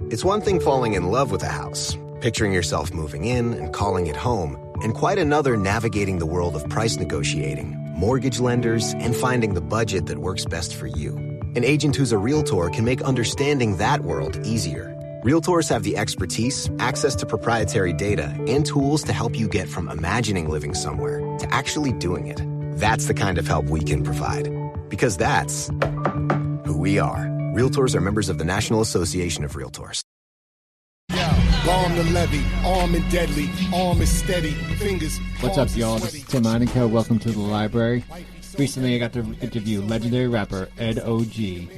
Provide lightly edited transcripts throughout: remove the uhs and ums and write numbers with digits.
It's one thing falling in love with a house, picturing yourself moving in and calling it home, and quite another navigating the world of price negotiating, mortgage lenders, and finding the budget that works best for you. An agent who's a Realtor can make understanding that world easier. Realtors have the expertise, access to proprietary data, and tools to help you get from imagining living somewhere to actually doing it. That's the kind of help we can provide. Because that's who we are. Realtors are members of the National Association of Realtors. Bomb the levy, arm and deadly, arm is steady, fingers. What's up, y'all? This is Tim Monaco. Welcome to the library. Recently, I got to interview legendary rapper Ed O.G.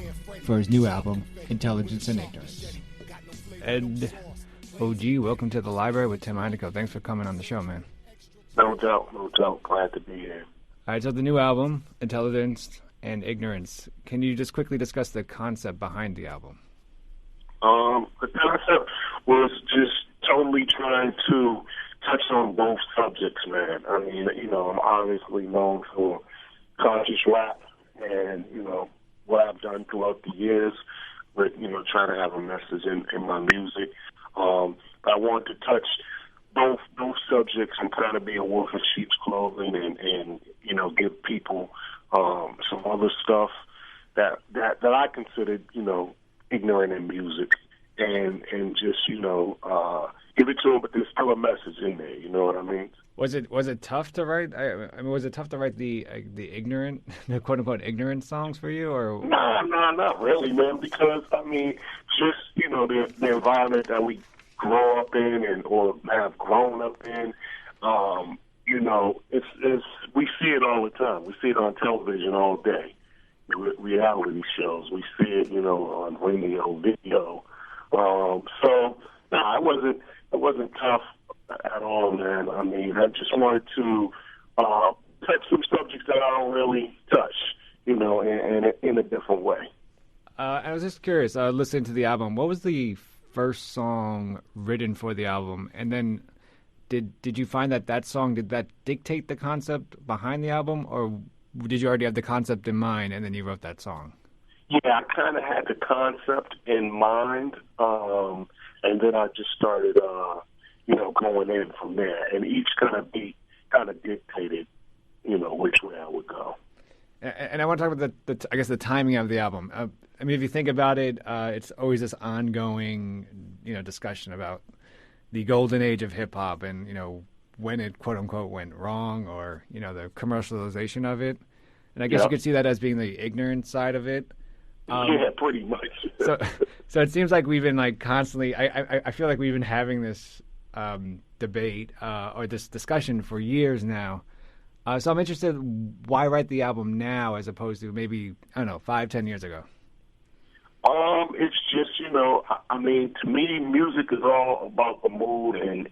for his new album, Intelligence and Ignorance. Ed O.G., welcome to the library with Tim Monaco. Thanks for coming on the show, man. No doubt. Glad to be here. All right, so the new album, Intelligence and Ignorance. Can you just quickly discuss the concept behind the album? The concept was just totally trying to touch on both subjects, man. I mean, I'm obviously known for conscious rap and, what I've done throughout the years with, trying to have a message in my music. But I want to touch both subjects and kind of be a wolf in sheep's clothing and give people some other stuff that I considered, ignorant in music, and just give it to them, but there's still a message in there. You know what I mean? Was it tough to write? I mean, was it tough to write the ignorant, the quote unquote ignorant songs for you, or? No, not really, man. Because just the environment that we grow up in or have grown up in. It's we see it all the time. We see it on television all day. Reality shows. We see it, on radio, video. It wasn't tough at all, man. I mean, I just wanted to touch some subjects that I don't really touch, in a different way. I was just curious, listening to the album, what was the first song written for the album? And then did you find that song, did that dictate the concept behind the album, or did you already have the concept in mind and then you wrote that song? Yeah, I kind of had the concept in mind, and then I just started, going in from there. And each kind of beat kind of dictated, which way I would go. And I want to talk about the timing of the album. I mean, if you think about it, it's always this ongoing, discussion about the golden age of hip hop and, when it quote unquote went wrong, or, the commercialization of it. And I guess you could see that as being the ignorant side of it. Yeah, pretty much. So it seems like we've been constantly. I feel like we've been having this debate or this discussion for years now. So I'm interested, why write the album now as opposed to maybe 5-10 years ago? It's just I mean, to me, music is all about the mood and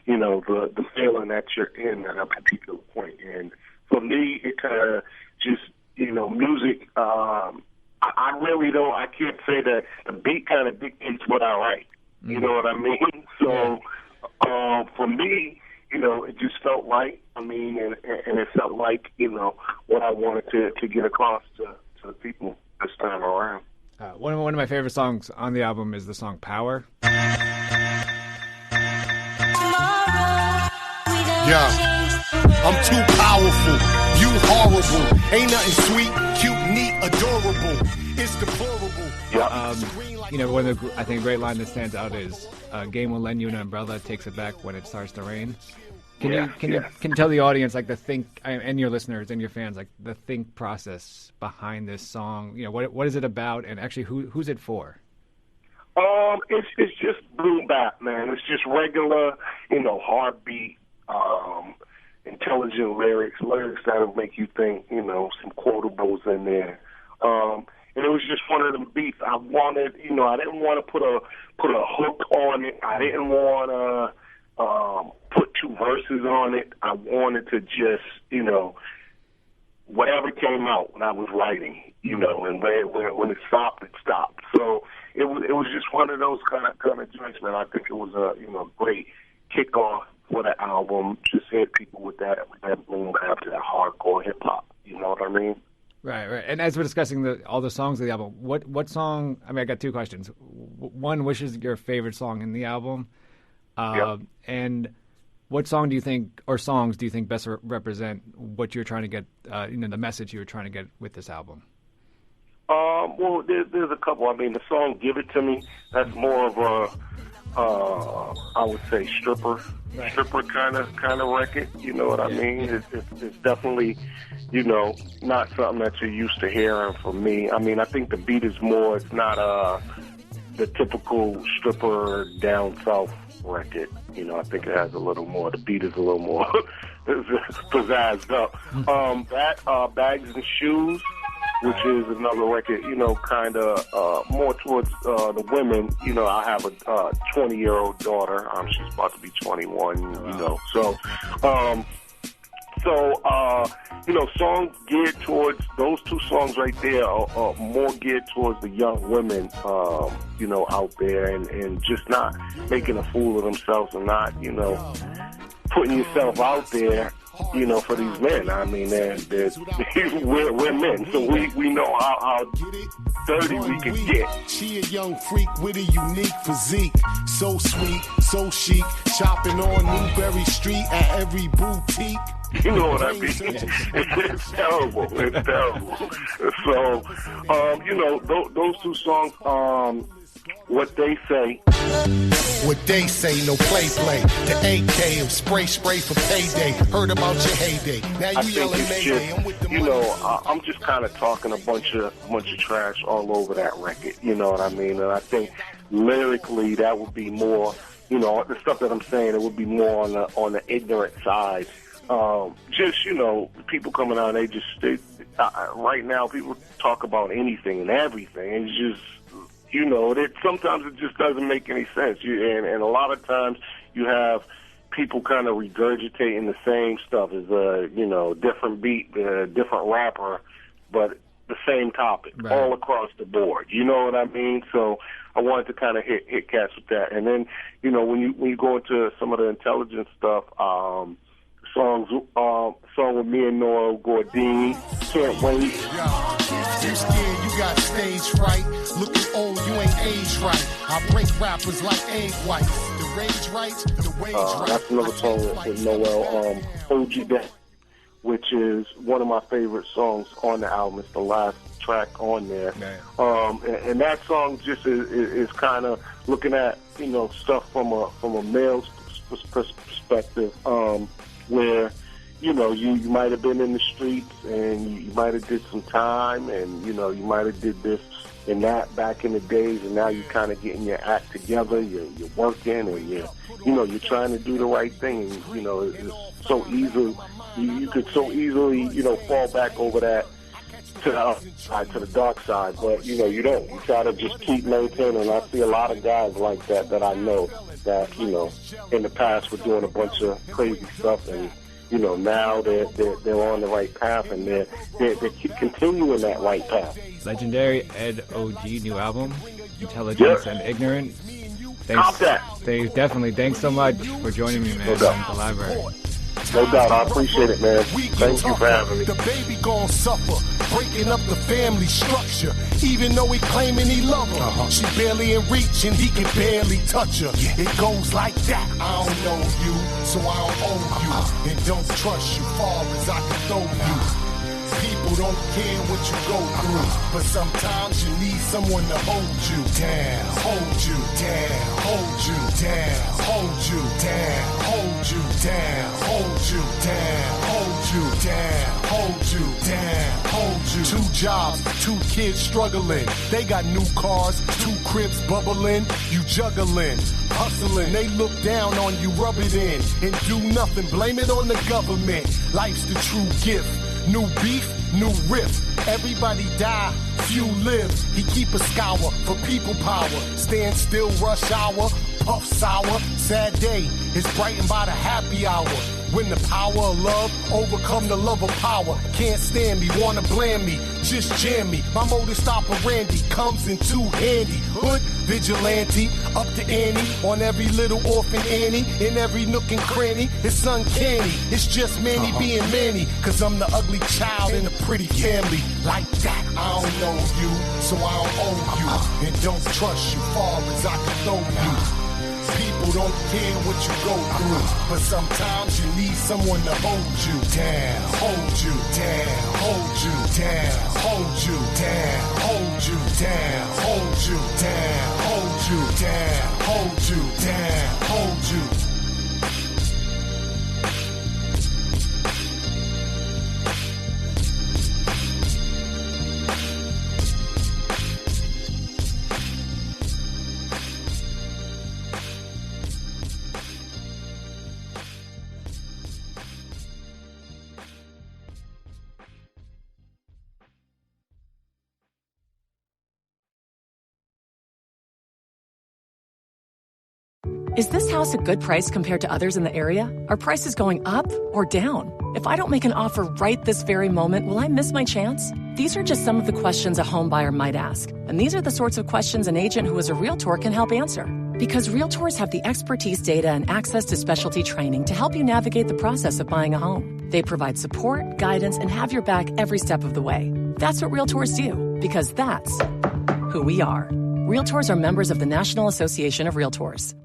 the feeling that you're in at a particular point. And for me, it kind of just music. I really don't. I can't say that the beat kind of dictates what I write. You know what I mean? So for me, it just felt right. I mean, and it felt like what I wanted to get across to the people this time around. One of my favorite songs on the album is the song "Power." Yeah, I'm too powerful. You horrible. Ain't nothing sweet, cute, neat, adorable. It's deplorable. One of the, I think, a great line that stands out is "Game will lend you an umbrella, takes it back when it starts to rain." Can you tell the audience the think and your listeners and your fans the think process behind this song? What is it about, and actually who's it for? It's just boom bap, man. It's just regular, heartbeat, intelligent lyrics that'll make you think, some quotables in there. And it was just one of them beats. I wanted, I didn't want to put a hook on it. I didn't want to put two verses on it. I wanted to just, whatever came out when I was writing, and when it stopped, it stopped. So it was just one of those kind of joints, man. I think it was a great kickoff for the album. Just hit people with that boom after that hardcore hip hop. You know what I mean? Right. And as we're discussing all the songs of the album, what song? I mean, I got two questions. One, which is your favorite song in the album? And what song do you think, or songs do you think best represent what you're trying to get? The message you were trying to get with this album. Well, there's a couple. I mean, the song "Give It to Me," that's more of a, I would say, stripper kind of record. You know what I mean? It's definitely, not something that you're used to hearing from me. I mean, I think the beat is more. It's not the typical stripper down south record. I think it has a little more. The beat is a little more pizzazzed up. That Bags and Shoes, which is another record, kind of more towards the women. I have a 20-year-old daughter. She's about to be 21, songs geared towards, those two songs right there are more geared towards the young women, out there and just not making a fool of themselves and not, putting yourself out there, for these men. I mean, we're men, so we know how dirty we can get. She a young freak with a unique physique, so sweet, so chic, shopping on Newberry Street at every boutique. You know what I mean? It's terrible. It's terrible. So, those two songs, What They Say. What they say, no play. The AK of spray for payday. Heard about your heyday. Now you yelling mayday. I'm with the money. I'm just kind of talking a bunch of trash all over that record. You know what I mean? And I think lyrically that would be more, the stuff that I'm saying, it would be more on the ignorant side. People coming out, right now people talk about anything and everything. It's just, sometimes it just doesn't make any sense. And a lot of times you have people kind of regurgitating the same stuff as different beat, different rapper, but the same topic all across the board. You know what I mean? So I wanted to kind of hit cats with that. And then, when you go into some of the intelligent stuff, song with me and Nora Gordine, Can't Wait. You scared you got stage fright. Looking old, you ain't age right. I break rappers like egg whites. The rage rights, the wage rights. That's another song with Noel. Hold You Down, which is one of my favorite songs on the album. It's the last track on there. And that song just is kind of looking at, stuff from a male's perspective, where, you might have been in the streets and you might have did some time and, you might have did this and that back in the days, and now you're kind of getting your act together, you're working and you're trying to do the right thing. It's so easy, you could so easily, fall back over that to the outside, to the dark side, but, you don't. You try to just keep maintaining. I see a lot of guys like that I know that, in the past were doing a bunch of crazy stuff, and, now they're on the right path, and they're continuing that right path. Legendary Ed OG new album, Intelligence and Ignorant. Thanks. Dave, definitely. Thanks so much for joining me, man, on the library. No doubt. I appreciate it, man. Thank you for having me. The baby gon' suffer, breaking up the family structure. Even though he claiming he love her, she barely in reach and he can barely touch her. It goes like that. I don't know you, so I don't owe you, and don't trust you far as I can throw you. People don't care what you go through, but sometimes you need someone to hold you down, hold you down, hold you down, hold you down, hold you down, hold you down, hold you down, hold you down, hold you. 2 jobs, 2 kids struggling. They got new cars, 2 cribs bubbling. You juggling, hustling. They look down on you, rub it in, and do nothing. Blame it on the government. Life's the true gift. New beef, new riff. Everybody die, few live. He keep a scour for people power. Stand still, rush hour, puff sour. Sad day is brightened by the happy hour. When the power of love overcome the love of power. Can't stand me, wanna blame me, just jam me. My modus operandi comes in too handy. Hood vigilante, up to Annie, on every little orphan Annie, in every nook and cranny. It's uncanny, it's just Manny being Manny, cause I'm the ugly child in a pretty family. Like that, I don't know you, so I don't owe you, and don't trust you far as I can throw you. People don't care what you go through, but sometimes you need someone to hold you down, hold you down, hold you down, hold you down, hold you down, hold you down, hold you down, hold you down, hold you. Is this house a good price compared to others in the area? Are prices going up or down? If I don't make an offer right this very moment, will I miss my chance? These are just some of the questions a home buyer might ask. And these are the sorts of questions an agent who is a Realtor can help answer. Because Realtors have the expertise, data, and access to specialty training to help you navigate the process of buying a home. They provide support, guidance, and have your back every step of the way. That's what Realtors do, because that's who we are. Realtors are members of the National Association of Realtors.